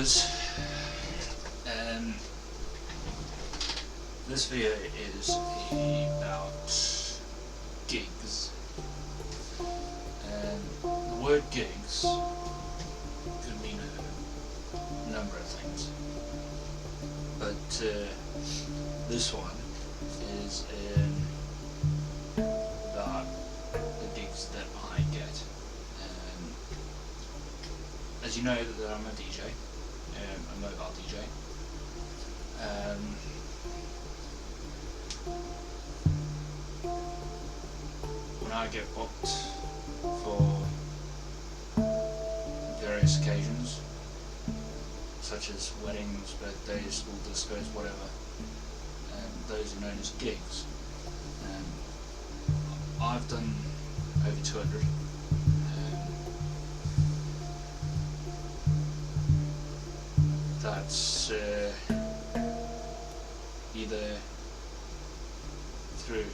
viewers, this video is about gigs, and the word gigs could mean a number of things, but this one is about the gigs that I get. As you know, that I'm a DJ, a mobile DJ. When I get booked for various occasions, such as weddings, birthdays, school discos, whatever, those are known as gigs. I've done over 200. That's either through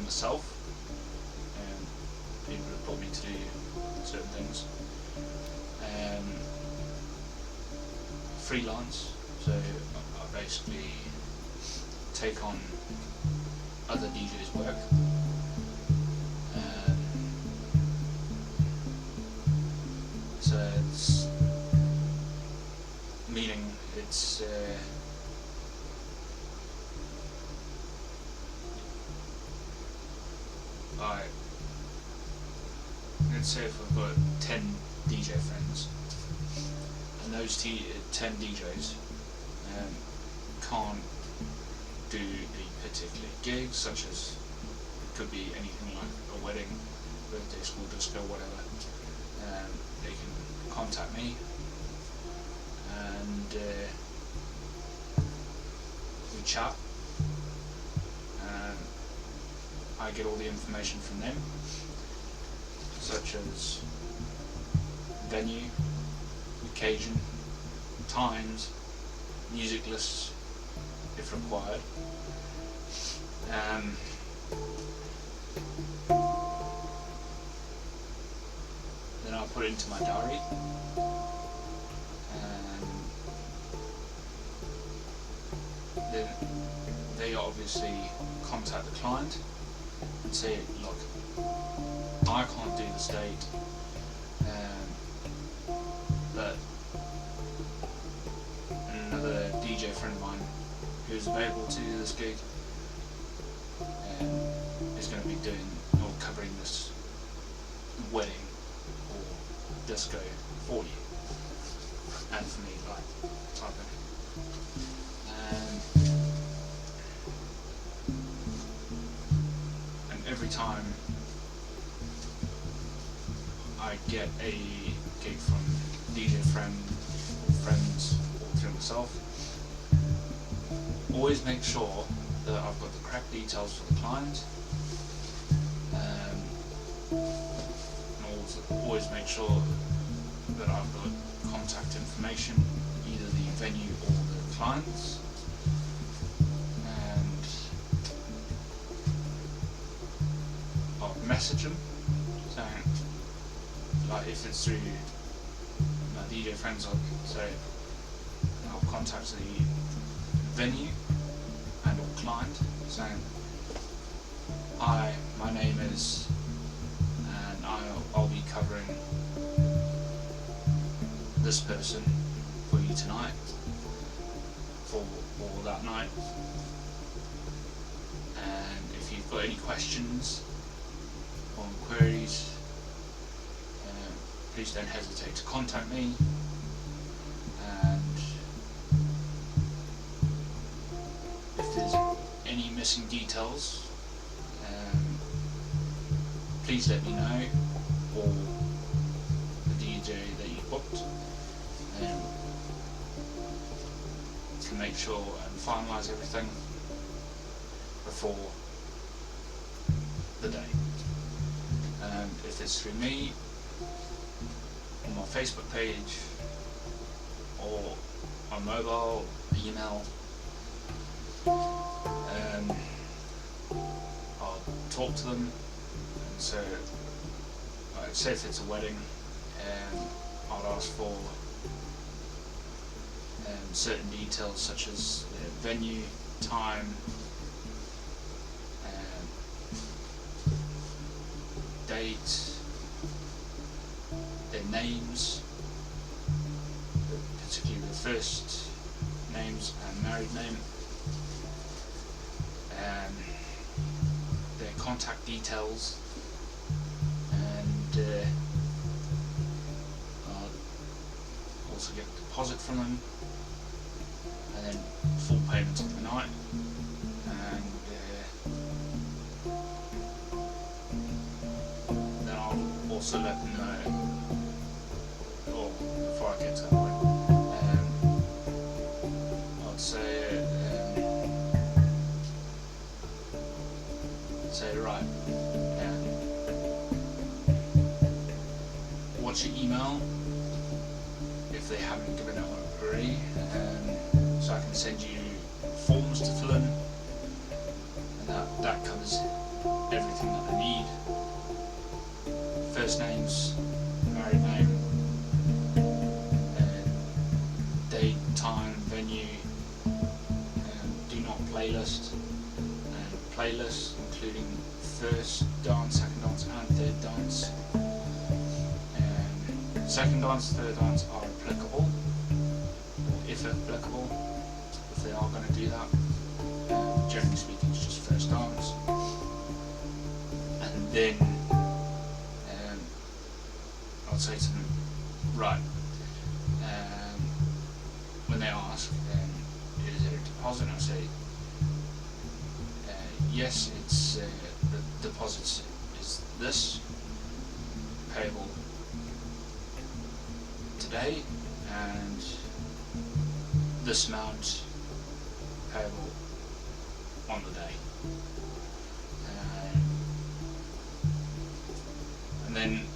myself, and people have taught me to do certain things, freelance, so I basically take on other DJs' work, so it's meaning it's let's say if I've got 10 DJ friends, and those 10 DJs can't do a particular gig, such as it could be anything like a wedding, birthday, school disco, whatever, they can contact me, and we chat, and I get all the information from them, such as venue, occasion, times, music lists if required. Then I'll put it into my diary, and then they obviously contact the client and say, look, I can't do this date, but another DJ friend of mine who's available to do this gig is going to be doing or covering this wedding or disco for you and for me, like type of thing. And every time I get a gig from DJ friend, friends, or through myself, always make sure that I've got the correct details for the client, and also always make sure that I've got contact information, either the venue or the clients, and I'll message them saying, like if it's through my DJ friends, I'll contact the venue and or client saying, hi, my name is, and I'll be covering this person for you tonight, for that night, and if you've got any questions or queries, please don't hesitate to contact me, and if there's any missing details, please let me know, or the DJ that you booked, to make sure and finalise everything before the day. And if it's through me, on my Facebook page, or on mobile, email, I'll talk to them. And so, like, say if it's a wedding, I'll ask for certain details such as their venue, time, date, their names, particularly their first names and married name, their contact details, and I'll also get a deposit from them, and then full payments on the night, and then I'll also let them know, or before I get to that point, I'd say right, what's your email, if they haven't given it already, so I can send you forms to fill in, and that covers everything that I need. First names, married name, date, time, venue, do not playlist, and playlist including first dance, second dance and third dance. Second dance, third dance are applicable, if applicable, if they are going to do that. Generally speaking, it's just first dance. And then I'll say to them, right, when they ask, is there a deposit? I'll say, yes, it's the deposit is this, payable today, and this amount payable on the day. And then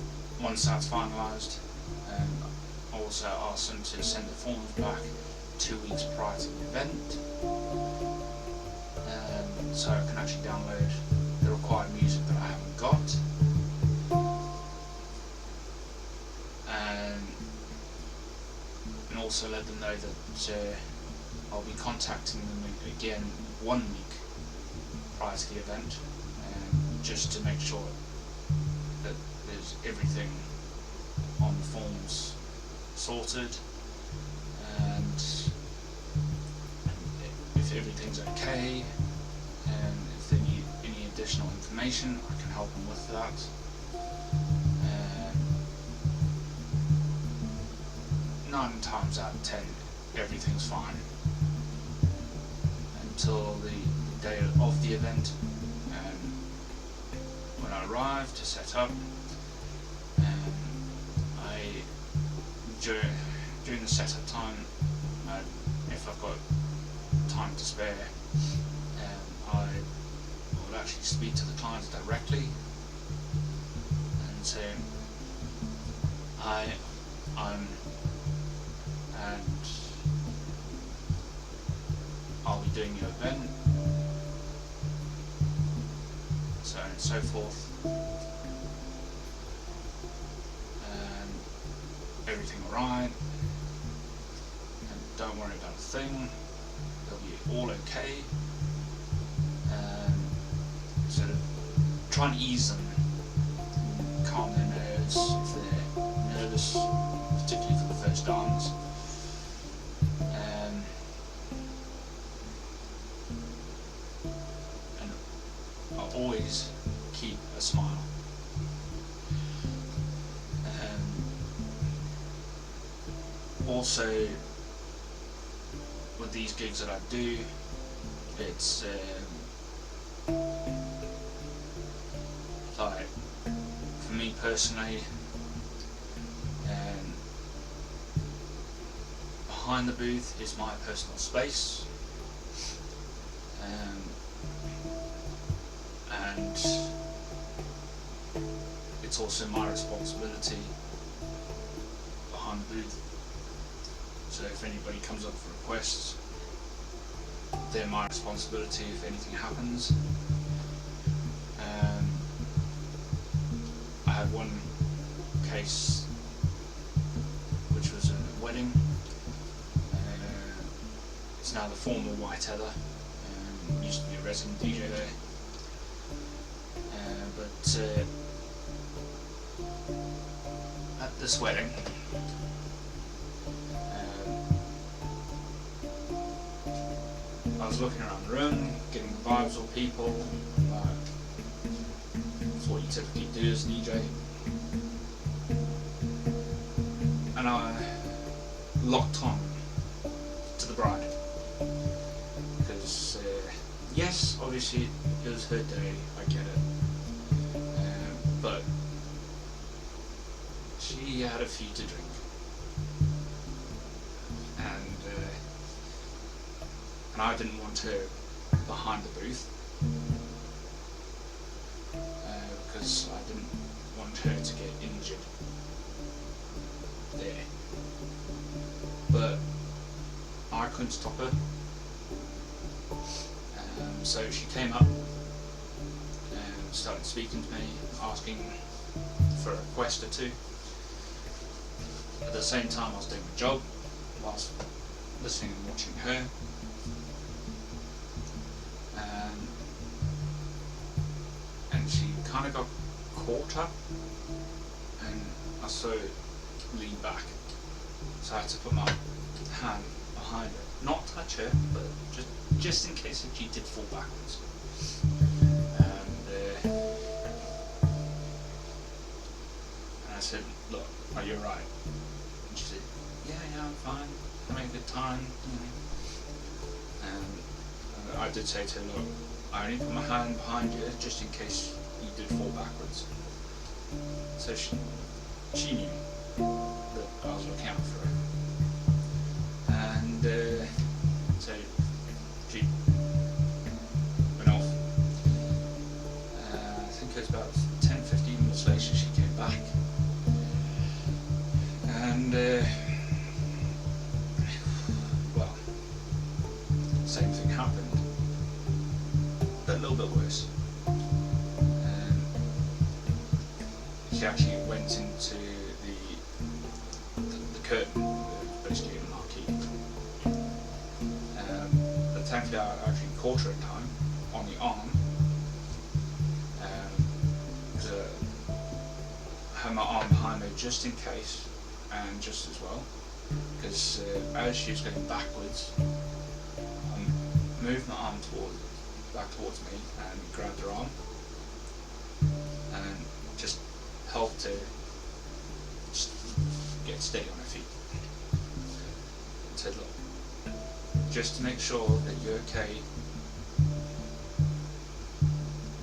once that's finalised, I also ask them to send the forms back 2 weeks prior to the event, so I can actually download the required music that I haven't got. And also let them know that I'll be contacting them again 1 week prior to the event, just to make sure that there's everything on the forms sorted, and if everything's okay, and if they need any additional information, I can help them with that. 9 times out of 10, everything's fine until the day of the event. When I arrive to set up, during the setup time, if I've got time to spare, I will actually speak to the clients directly and say, hi, and I'll be doing your event, so on and so forth, and everything alright, and don't worry about a thing, they'll be all okay, and sort of try and ease them, calm their nerves if they're nervous, particularly for the first dance. And I'll always keep a smile. Also, with these gigs that I do, it's like, for me personally, behind the booth is my personal space, and it's also my responsibility behind the booth. So if anybody comes up for requests, they're my responsibility if anything happens. I had one case which was a wedding, it's now the former White Heather. Used to be a resident DJ there. But at this wedding, I was looking around the room, getting the vibes of people. That's what you typically do as a DJ. And I locked on to the bride. Because, yes, obviously it was her day, I get it. But she had a few to drink. And I didn't want her behind the booth. Because I didn't want her to get injured there. But I couldn't stop her. So she came up and started speaking to me, asking for a request or two. At the same time I was doing my job, whilst listening and watching her. And she kind of got caught up, and I saw her lean back. So I had to put my hand behind her. Not touch her, but just in case if she did fall backwards. And I said, look, are you alright? And she said, yeah, I'm fine, having a good time. And I did say to her, look, I only put my hand behind you just in case you did fall backwards. So she knew that I was looking out for her. And so she went off. I think it was about 10-15 minutes later she came back. And well, same thing happened, but a little bit worse. She actually went into the curtain, basically a marquee. But thankfully I actually caught her in time on the arm. Because I had my arm behind her just in case, and just as well. Because as she was going backwards, I moved my arm back towards me and grabbed her arm and just helped her get steady on her feet. And said, look, just to make sure that you're okay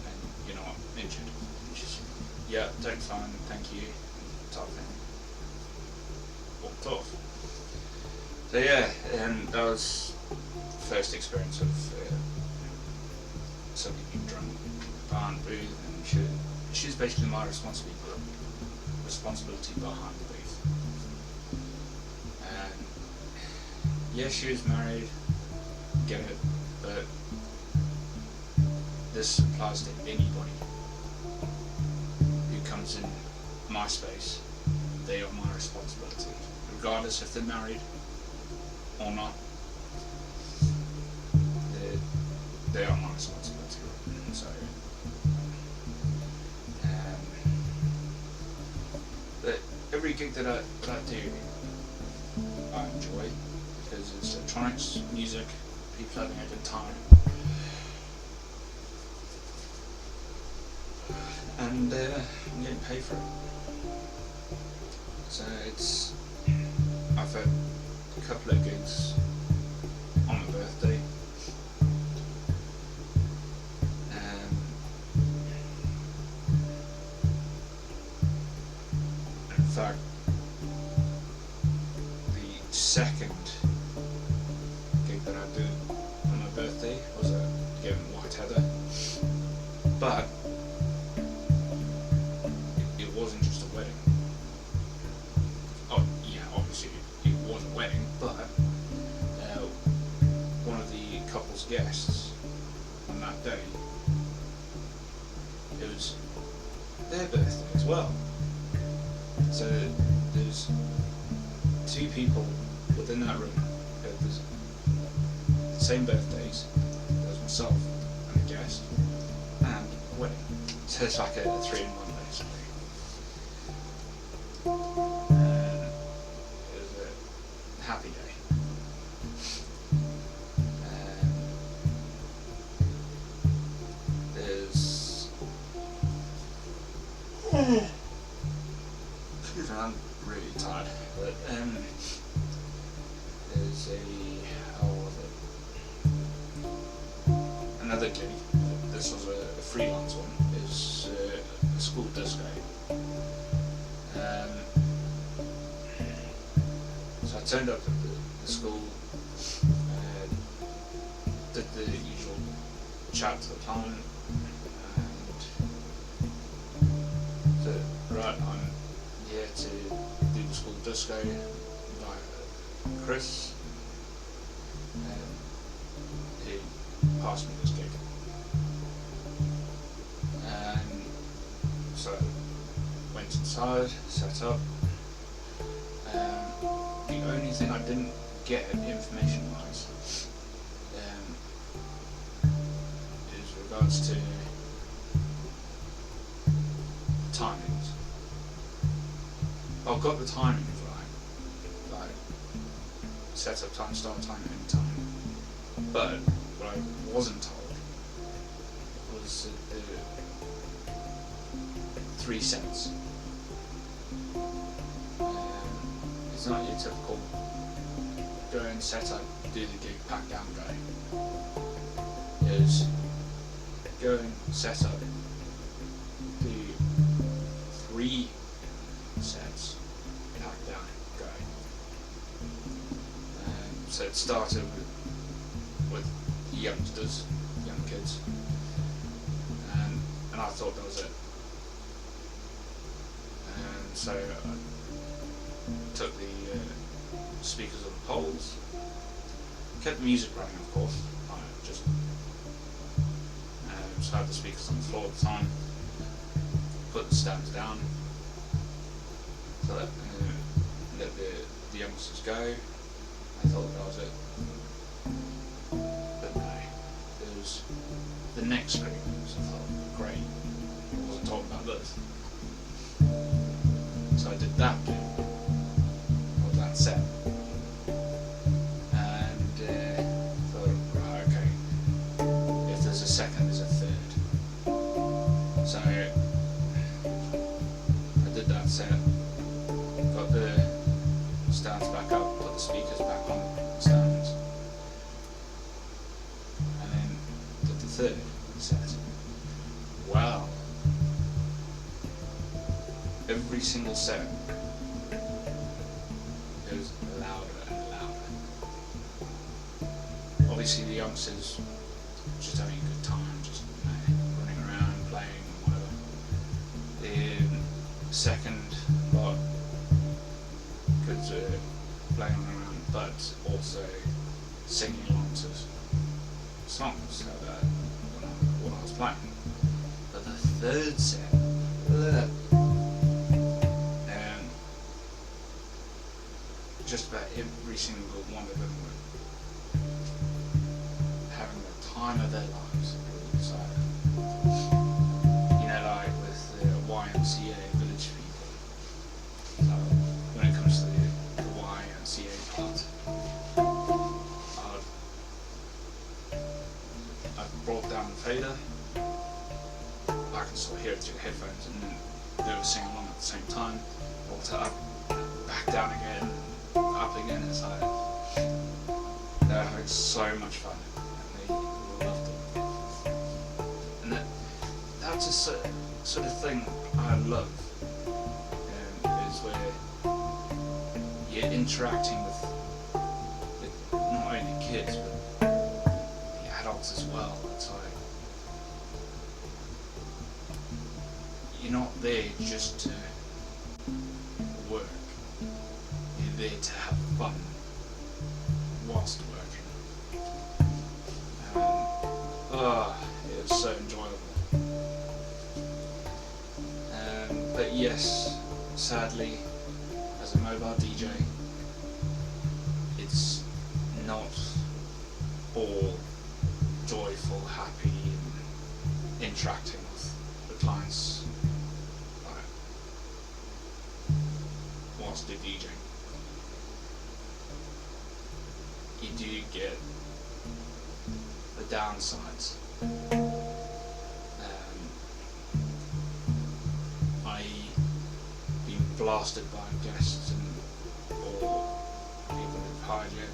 and you're not injured. And she said, yeah, doing fine, thank you, type thing. Walked off. So yeah, and that was the first experience of somebody being drunk behind the booth, and she's basically my responsibility behind the booth. And yeah, she was married, get it, but this applies to anybody who comes in my space. They are my responsibility, regardless if they're married or not. They are my responsibility. So, but every gig that I do, I enjoy, because it's electronics, music, people having a good time, and I'm getting paid for it. So I've had a couple of gigs on my birthday. In fact, the second gig that I did on my birthday was a gig in White Heather, but it wasn't just a wedding. Oh yeah, obviously it was a wedding, but one of the couple's guests on that day, it was their birthday as well. So there's two people within that room. There's same birthdays. There was myself and a guest and a wedding. So it's like a 3-in-1 basically. And it was a happy day. And there's I'm really tired, but there's another gig. This was a freelance one. Is a school disco. So I turned up at the school, did the usual chat to the client, and said, right, I'm here to do the school disco via Chris, who passed me this gig. And so I went inside, set up. The only thing I didn't get information-wise is regards to timings. I've got the timings right, like set up time, start time, end time. But what I wasn't told was that the 3 sets. It's not your typical go and set up, do the gig, pack down, go. It's go and set up, do 3 sets, pack down, go. So it started with youngsters, young kids, and I thought that was it. And so I took the speakers of the poles, kept the music running, of course. I just had the speakers on the floor at the time, put the stands down, so let the youngsters go. I thought that was it. But no, it was the next screen, so I thought, great, I wasn't talking about this. So I did that bit, or that set, and thought, right, okay, if there's a second, there's a third. So I did that set, got the stands back up, put the speakers back on the stands, and then did the third set. Wow. Every single set goes louder and louder. Obviously the youngsters just having a good time, just running around, playing, whatever. The second lot, kids are playing around, but also singing along to songs, so that what I was playing. But the third set, just about every single one of them were having the time of their lives. So, you know, like with the YMCA village people. So when it comes to the YMCA part, I've brought down the fader. I can still hear it through the headphones, and then they were singing along at the same time. Brought it up, back down again. Up again. It's like they're having so much fun, and they loved it. And that's a sort of thing I love, is where you're interacting with not only kids but the adults as well. It's like you're not there just to work. You're there to have fun whilst working. It was so enjoyable. But yes, sadly, as a mobile DJ, it's not all joyful, happy, and interacting with the clients whilst they're DJing. You do get the downsides, i.e. being blasted by guests or people who've hired you,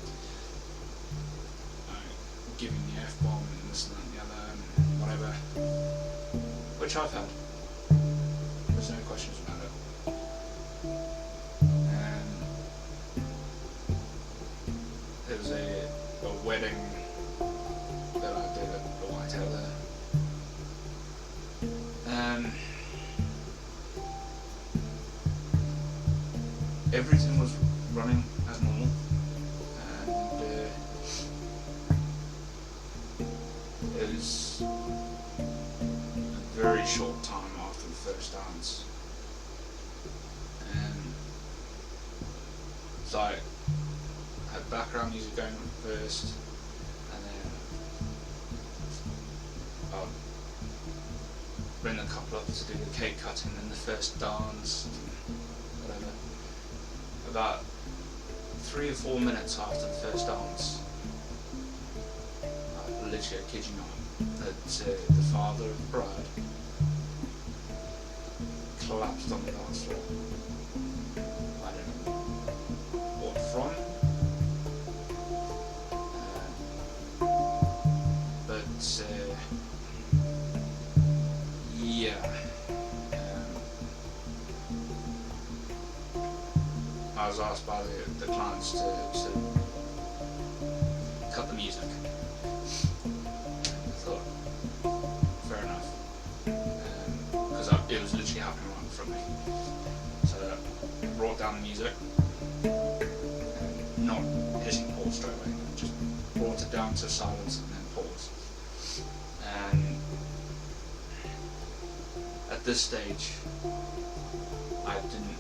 giving the F-bomb and this and that and the other and whatever, which I've had. There's no questions about it. There was a wedding that I did at the White Hare there. Everything was running as normal, and it was a very short time after the first dance, and so I had background music going first, and then I'll bring a couple up to do the cake cutting and the first dance and whatever. About 3 or 4 minutes after the first dance, literally, I kid you not, that the father of the bride collapsed on the dance floor. I don't know what from, but yeah. I was asked by the clients to cut the music. I thought, fair enough, because it was literally happening right in front of me. So I brought down the music, not hitting pause straight away, just brought it down to silence and then pause. And at this stage, I didn't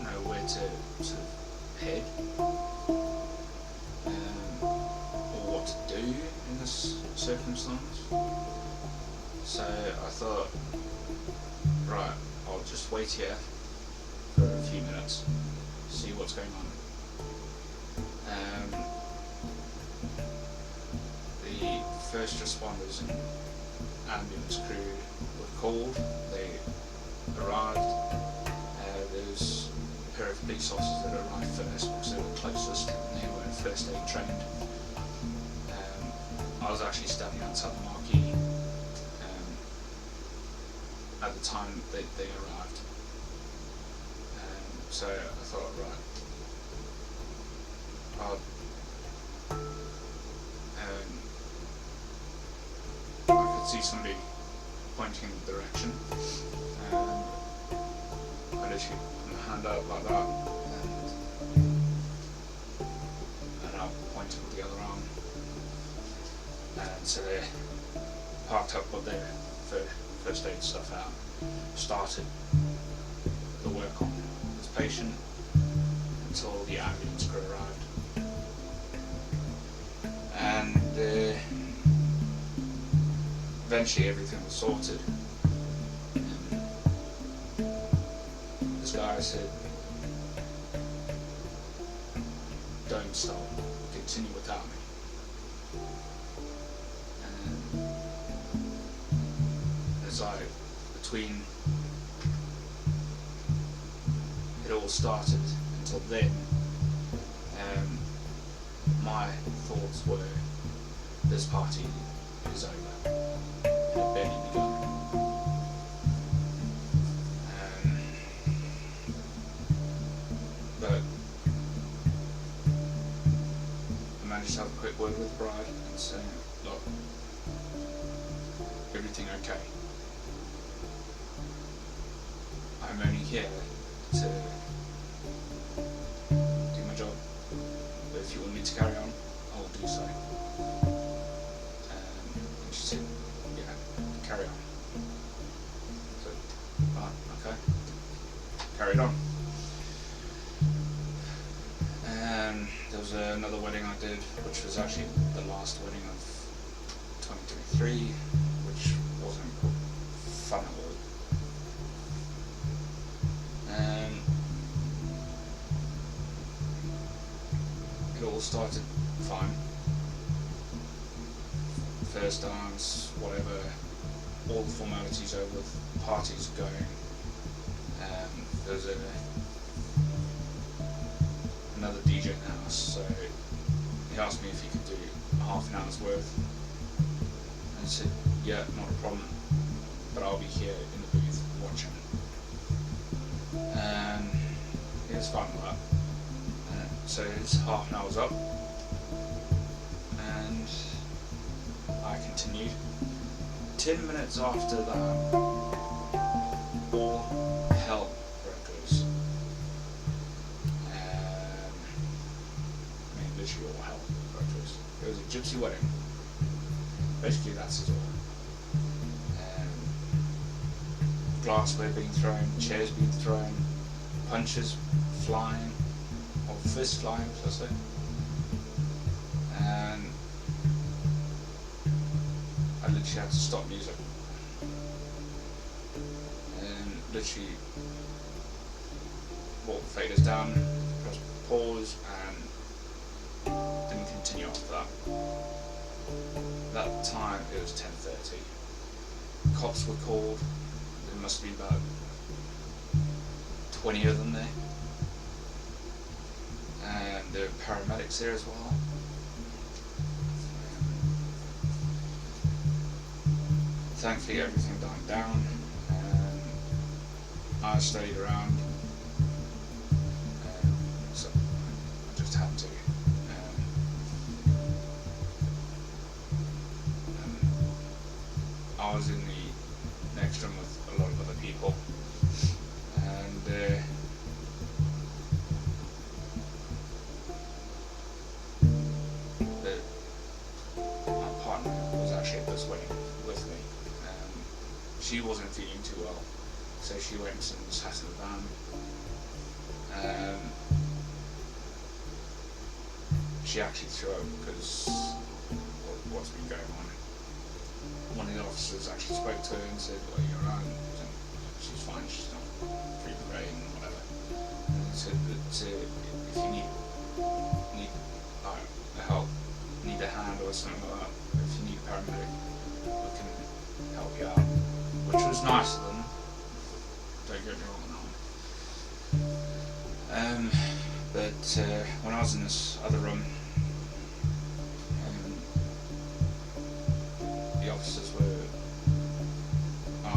know where to sort of head or what to do in this circumstance. So I thought, right, I'll just wait here for a few minutes, see what's going on. The first responders and ambulance crew were called. They arrived. There's a pair of police officers that arrived first because they were closest and they were first aid trained. I was actually standing outside the marquee at the time they arrived. So I thought, right, I could see somebody pointing in the direction. I literally put my hand out like that, and I pointed with the other arm. And so they parked up with their first aid stuff out, started the work on this patient until the ambulance crew arrived. And eventually everything was sorted. This guy said, "Don't stop, continue without me." And it's like, between it all started until then, my thoughts were, this party is over. It had barely begun. But I managed to have a quick word with the bride and say, "Look, everything okay? I'm only here to do my job, but if you want me to carry on, I'll do so." And she said, "Yeah, carry on." So, right, okay, carried on. And there was another wedding I did, which was actually the last wedding of 2023, which wasn't fun at all. And it all started fine. First dance, whatever, all the formalities over, parties going. There was another DJ in the house, so he asked me if he could do half an hour's worth. And I said, yeah, not a problem, but I'll be here in the booth watching. And it was fun with that. So his half an hour was up, and I continued. 10 minutes after that, all hell broke loose. Literally all hell broke loose. It was a gypsy wedding. Basically, that's it all. Glassware being thrown, chairs being thrown, punches flying, or fists flying, shall I say. And I literally had to stop music. And literally walk the faders down, press pause, and didn't continue after that. That time it was 10:30. Cops were called. There must be about 20 of them there. And there were paramedics there as well. Thankfully everything died down, and I stayed around, so I just had to. I was in the next room with a lot of other people, and my partner was actually at this wedding with me. She wasn't feeling too well, so she went and sat in the van. She actually threw up because of what's been going on. One of the officers actually spoke to her and said, "Well, you're alright." And she's fine, she's not recuperating, whatever. And he said that if you need like help, need a hand or something like that, if you need a paramedic, we can help you out. Which was nice of them, don't get me wrong on that one. But when I was in this other room, the officers were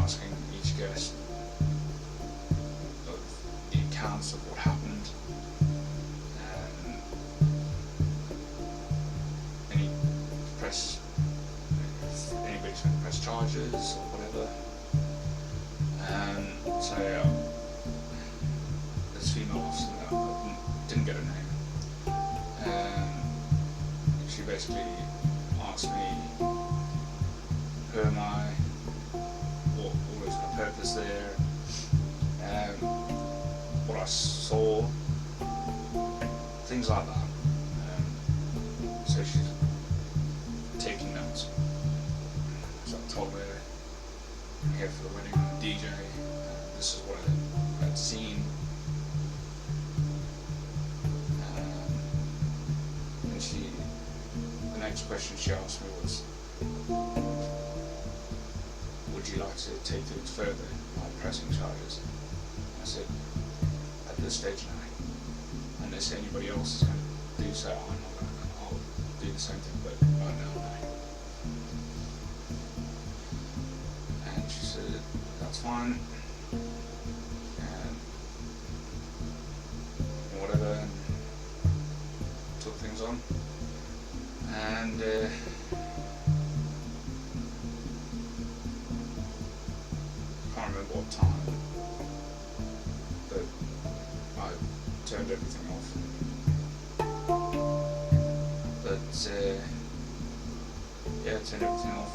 asking each guest of the accounts of what happened, and if anybody's going to press charges or whatever. So this female officer, I didn't get her name, she basically asked me, who am I, what was my purpose there, what I saw, things like that. So she's taking notes. So I told her, I'm here for the wedding, I'm a DJ, this is what I'd seen. And the next question she asked me was, would you like to take things further by pressing charges? And I said, at this stage no. Unless anybody else is going to do so, I'll do the same thing, but right now no. And she said, that's fine. And whatever, and took things on. And I can't remember what time, but I turned everything off. But yeah, turned everything off,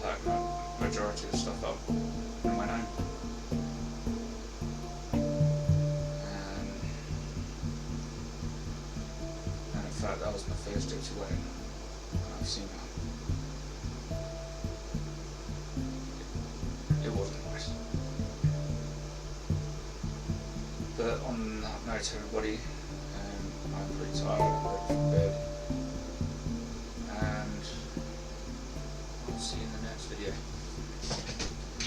packed my majority of the stuff up, and went home. And in fact, that was Taylor Swift's wedding. I've seen that. It wasn't nice. But on that note, everybody, I'm pretty tired. I'm ready for bed, and I'll see you in the next video.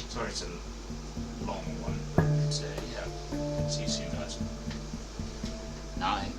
Sorry, it's a long one, but yeah. See you soon, guys. Night.